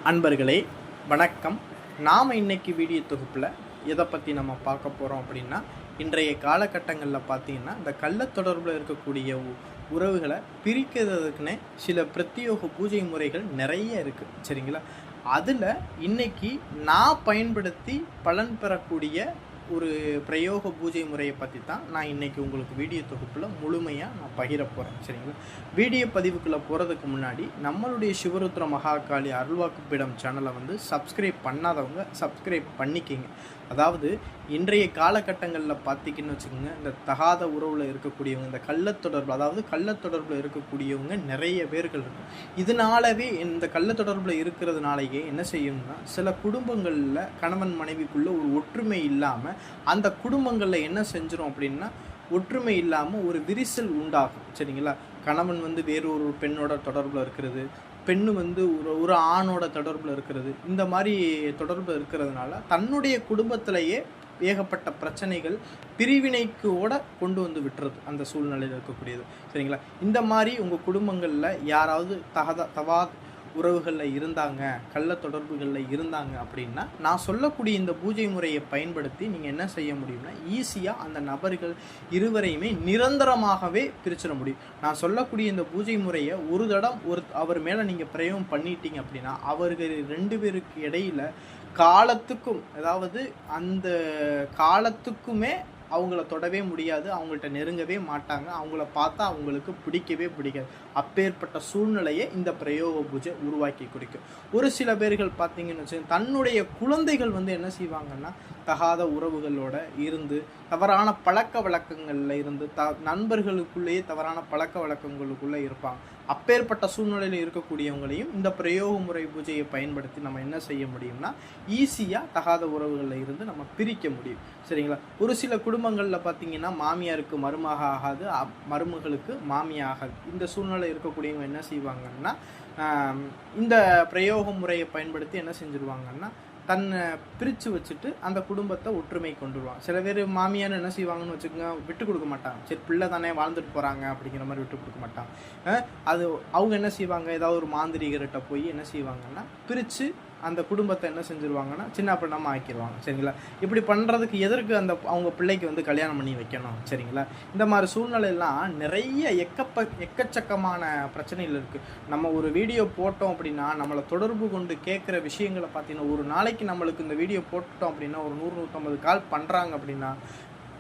அன்பர்களே வணக்கம். நாம் இன்னைக்கு வீடியோ தொகுப்பில் எதை பற்றி நம்ம பார்க்க போகிறோம் அப்படின்னா, இன்றைய காலகட்டங்களில் பார்த்திங்கன்னா இந்த கள்ள தொடர்பில் இருக்கக்கூடிய உறவுகளை பிரிக்கிறதுக்குன்னே சில பிரத்யோக பூஜை முறைகள் நிறைய இருக்குது. சரிங்களா? அதில் இன்னைக்கு நான் பயன்படுத்தி பலன் பெறக்கூடிய ஒரு பிரயோக பூஜை முறையை பற்றி தான் நான் இன்றைக்கி உங்களுக்கு வீடியோ தொகுப்பில் முழுமையாக நான் பகிர போகிறேன். சரிங்களா? வீடியோ பதிவுக்குள்ளே போகிறதுக்கு முன்னாடி நம்மளுடைய சிவருத்ர மகாகாளி அருள்வாக்கு பீடம் சேனலை சப்ஸ்கிரைப் பண்ணாதவங்க சப்ஸ்கிரைப் பண்ணிக்கிங்க. அதாவது இன்றைய காலகட்டங்களில் பார்த்திங்கன்னு வச்சுக்கோங்க, இந்த தகாத உறவில் இருக்கக்கூடியவங்க, இந்த கள்ளத்தொடர்பு, அதாவது கள்ளத்தொடர்பில் இருக்கக்கூடியவங்க நிறைய பேர்கள் இருக்கும். இதனாலவே இந்த கள்ளத்தொடர்பில் இருக்கிறதுனாலேயே என்ன செய்யும்னா, சில குடும்பங்களில் கணவன் மனைவிக்குள்ளே ஒரு ஒற்றுமை இல்லாமல் அந்த குடும்பங்களில் என்ன செஞ்சிடும் அப்படின்னா, ஒற்றுமை இல்லாமல் ஒரு விரிசல் உண்டாகும். சரிங்களா? கணவன் வேறொரு பெண்ணோட தொடர்பில் இருக்கிறது, பெண்ணு ஒரு ஆணோட தொடர்பில் இருக்கிறது, இந்த மாதிரி தொடர்பில் இருக்கிறதுனால தன்னுடைய குடும்பத்திலேயே ஏகப்பட்ட பிரச்சனைகள் பிரிவினைக்கூட கொண்டு விட்டுறது அந்த சூழ்நிலையில் இருக்கக்கூடியது. சரிங்களா? இந்த மாதிரி உங்கள் குடும்பங்களில் யாராவது தவா உறவுகளில் இருந்தாங்க, கள்ள தொடர்புகளில் இருந்தாங்க அப்படின்னா, நான் சொல்லக்கூடிய இந்த பூஜை முறையை பயன்படுத்தி நீங்கள் என்ன செய்ய முடியும்னா, ஈஸியாக அந்த நபர்கள் இருவரையுமே நிரந்தரமாகவே பிரிச்சிட முடியும். நான் சொல்லக்கூடிய இந்த பூஜை முறையை ஒரு தடம் அவர் மேலே நீங்கள் பிரயோகம் பண்ணிட்டீங்க அப்படின்னா, அவர்கள் 2 பேருக்கு இடையில் காலத்துக்கும், அதாவது அந்த காலத்துக்குமே அவங்கள தொடவே முடியாது, அவங்கள்ட்ட நெருங்கவே மாட்டாங்க, அவங்கள பார்த்தா அவங்களுக்கு பிடிக்கவே பிடிக்காது. அப்பேற்பட்ட சூழ்நிலையை இந்த பிரயோக பூஜை உருவாக்கி கொடுக்கும். ஒரு சில பேர்கள் பார்த்தீங்கன்னு வச்சுக்கோங்க, தன்னுடைய குழந்தைகள் என்ன செய்வாங்கன்னா, தகாத உறவுகளோட இருந்து, தவறான பழக்க வழக்கங்களில் இருந்து, நண்பர்களுக்குள்ளேயே தவறான பழக்க வழக்கங்களுக்குள்ளே இருப்பாங்க. அப்பேற்பட்ட சூழ்நிலையில் இருக்கக்கூடியவங்களையும் இந்த பிரயோக முறை பூஜையை பயன்படுத்தி நம்ம என்ன செய்ய முடியும்னா, ஈஸியாக தகாத உறவுகளில் இருந்து நம்ம பிரிக்க முடியும். சரிங்களா? ஒரு சில குடும்பங்களில் பார்த்தீங்கன்னா, மாமியாருக்கு மருமக ஆகாது, மருமகளுக்கு மாமியாக ஆகாது. இந்த சூழ்நிலை இருக்கக்கூடியவங்க என்ன செய்வாங்கன்னா, இந்த பிரயோக முறையை பயன்படுத்தி என்ன செஞ்சுருவாங்கன்னா, தன்னை பிரித்து வச்சுட்டு அந்த குடும்பத்தை ஒற்றுமை கொண்டு வருவாங்க. சில பேர் மாமியார் என்ன செய்வாங்கன்னு வச்சுக்கோங்க, விட்டு கொடுக்க மாட்டாங்க. சரி, பிள்ளை தானே வாழ்ந்துட்டு போகிறாங்க அப்படிங்கிற மாதிரி விட்டு கொடுக்க மாட்டாங்க. அது அவங்க என்ன செய்வாங்க, ஏதாவது ஒரு மாந்திரிகர்கிட்ட போய் என்ன செய்வாங்கன்னா, பிரித்து அந்த குடும்பத்தை என்ன செஞ்சுருவாங்கன்னா, சின்ன பின்னமாக ஆக்கிடுவாங்க. சரிங்களா? இப்படி பண்ணுறதுக்கு எதற்கு அவங்க பிள்ளைக்கு கல்யாணம் பண்ணி வைக்கணும்? சரிங்களா? இந்த மாதிரி சூழ்நிலையெல்லாம் நிறைய எக்கச்சக்கமான பிரச்சனைகள் இருக்குது. நம்ம ஒரு வீடியோ போட்டோம் அப்படின்னா, நம்மளை தொடர்பு கொண்டு கேட்குற விஷயங்களை பார்த்தீங்கன்னா, ஒரு நாளைக்கு நம்மளுக்கு இந்த வீடியோ போட்டோம் அப்படின்னா ஒரு 100-150 கால் பண்ணுறாங்க அப்படின்னா,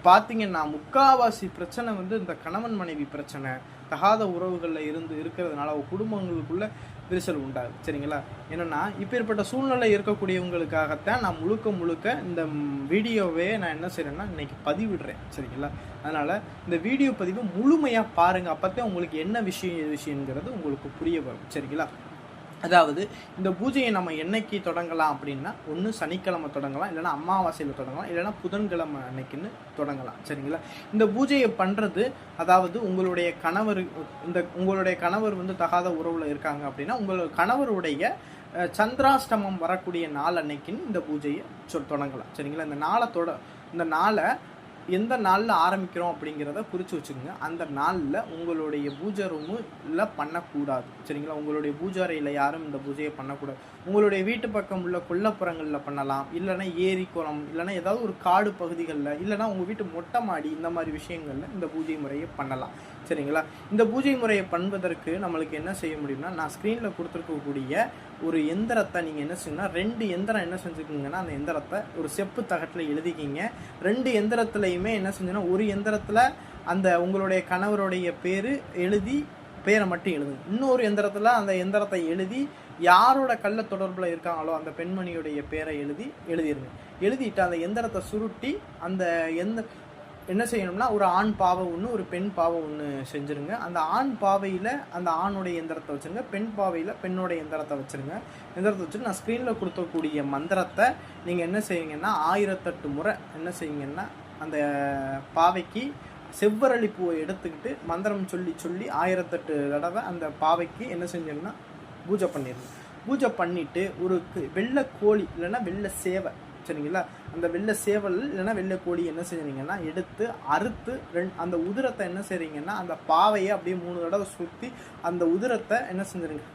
பார்த்தீங்கன்னா முக்காவாசி பிரச்சனை இந்த கணவன் மனைவி பிரச்சனை, தகாத உறவுகளில் இருக்கிறதுனால குடும்பங்களுக்குள்ள விரிசல் உண்டாகுது. சரிங்களா? என்னென்னா, இப்பேற்பட்ட சூழ்நிலை இருக்கக்கூடியவங்களுக்காகத்தான் நான் முழுக்க இந்த வீடியோவே நான் என்ன செய்கிறேன்னா இன்றைக்கி பதிவிடுறேன். சரிங்களா? அதனால் இந்த வீடியோ பதிவு முழுமையாக பாருங்கள். அப்போத்தான் உங்களுக்கு என்ன விஷயங்கிறது உங்களுக்கு புரிய வரும். சரிங்களா? அதாவது இந்த பூஜையை நம்ம என்னைக்கு தொடங்கலாம் அப்படின்னா, ஒன்று சனிக்கிழமை தொடங்கலாம், இல்லைனா அமாவாசையில் தொடங்கலாம், இல்லைனா புதன்கிழமை அன்னைக்குன்னு தொடங்கலாம். சரிங்களா? இந்த பூஜையை பண்ணுறது, அதாவது உங்களுடைய கணவர் தகாத உறவில் இருக்காங்க அப்படின்னா, உங்கள் கணவருடைய சந்திராஷ்டமம் வரக்கூடிய நாள் அன்னைக்குன்னு இந்த பூஜையை தொடங்கலாம். சரிங்களா? இந்த நாளை எந்த நாளில் ஆரம்பிக்கிறோம் அப்படிங்கிறத குறித்து வச்சுக்கோங்க. அந்த நாளில் உங்களுடைய பூஜை ரூமில் பண்ணக்கூடாது. சரிங்களா? உங்களுடைய பூஜை அறையில் யாரும் இந்த பூஜையை பண்ணக்கூடாது. உங்களுடைய வீட்டு பக்கம் உள்ள கொல்லப்புறங்களில் பண்ணலாம், இல்லைனா ஏரி குளம், இல்லைனா ஏதாவது ஒரு காடு பகுதிகளில், இல்லைனா உங்கள் வீட்டு மொட்டை மாடி, இந்த மாதிரி விஷயங்களில் இந்த பூஜை முறையை பண்ணலாம். சரிங்களா? இந்த பூஜை முறையை பண்ணுவதற்கு நம்மளுக்கு என்ன செய்ய முடியும்னா, நான் ஸ்க்ரீனில் கொடுத்துருக்கக்கூடிய ஒரு எந்திரத்தை நீங்கள் என்ன செய்யணும்னா, 2 எந்திரம் என்ன செஞ்சுக்கிங்கன்னா, அந்த எந்திரத்தை ஒரு செப்பு தகட்டில் எழுதிக்கிங்க. 2 எந்திரத்துலையுமே என்ன செஞ்சோன்னா, ஒரு எந்திரத்தில் அந்த உங்களுடைய கணவருடைய பேரை மட்டும் எழுதுங்க. இன்னொரு எந்திரத்தில் அந்த எந்திரத்தை எழுதி யாரோட கள்ள தொடர்பில் இருக்காங்களோ அந்த பெண்மணியுடைய பேரை எழுதிடுங்க. எழுதிட்டு அந்த எந்திரத்தை சுருட்டி அந்த என்ன செய்யணும்னா, ஒரு ஆண் பாவை ஒன்று, ஒரு பெண் பாவை ஒன்று செஞ்சுருங்க. அந்த ஆண் பாவையில் அந்த ஆணுடைய எந்திரத்தை வச்சுருங்க, பெண் பாவையில் பெண்ணோட எந்திரத்தை வச்சுருங்க. எந்திரத்தை வச்சுட்டு நான் ஸ்க்ரீனில் கொடுக்கக்கூடிய மந்திரத்தை நீங்கள் என்ன செய்வீங்கன்னா, 1008 முறை என்ன செய்வீங்கன்னா, அந்த பாவைக்கு செவ்வரளி பூவை எடுத்துக்கிட்டு மந்திரம் சொல்லி 1008 தடவை அந்த பாவைக்கு என்ன செஞ்சீங்கன்னா பூஜை பண்ணிடுங்க. பூஜை பண்ணிவிட்டு ஒரு வெள்ளை கோழி இல்லைன்னா வெள்ளை சேவை, சரிங்களா, அந்த வெள்ளை சேவல் இல்லைன்னா வெள்ளை கோழி என்ன செஞ்சீங்கன்னா எடுத்து அறுத்து அந்த உதிரத்தை என்ன செய்றீங்கன்னா, அந்த பாவையை அப்படியே 3 தடவை சுற்றி அந்த உதிரத்தை என்ன செஞ்சுருங்க,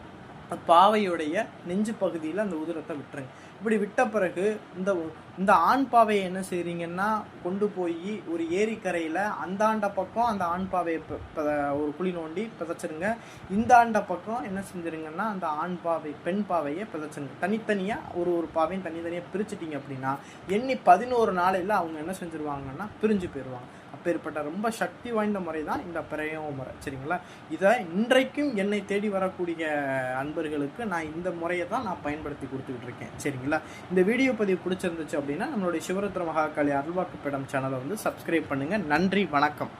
பாவையுடைய நெஞ்சு பகுதியில் அந்த உதிரத்தை விட்டுருங்க. இப்படி விட்ட பிறகு இந்த ஆண் பாவையை என்ன செய்கிறீங்கன்னா கொண்டு போய் ஒரு ஏரிக்கரையில் அந்தாண்ட பக்கம் அந்த ஆண் பாவையை ஒரு குழி நோண்டி பிதைச்சிருங்க. இந்த ஆண்ட பக்கம் என்ன செஞ்சுருங்கன்னா அந்த ஆண் பாவை பெண் பாவையை பிதைச்சிருங்க. தனித்தனியாக ஒரு பாவையும் தனித்தனியாக பிரிச்சுட்டிங்க அப்படின்னா எண்ணி 11 நாளையில் அவங்க என்ன செஞ்சுருவாங்கன்னா பிரிஞ்சு போயிடுவாங்க. அப்பேற்பட்ட ரொம்ப சக்தி வாய்ந்த முறை தான் இந்த பிரயோக முறை. சரிங்களா? இதை இன்றைக்கும் என்னை தேடி வரக்கூடிய அன்பர்களுக்கு நான் இந்த முறையை தான் நான் பயன்படுத்தி கொடுத்துக்கிட்டு இருக்கேன். சரிங்களா? இந்த வீடியோ பதிவு பிடிச்சிருந்துச்சு அப்படின்னா நம்மளுடைய சிவருத்ர மகாகாளி அருள்வாக்கு பீடம் சேனலை வந்து சப்ஸ்கிரைப் பண்ணுங்கள். நன்றி, வணக்கம்.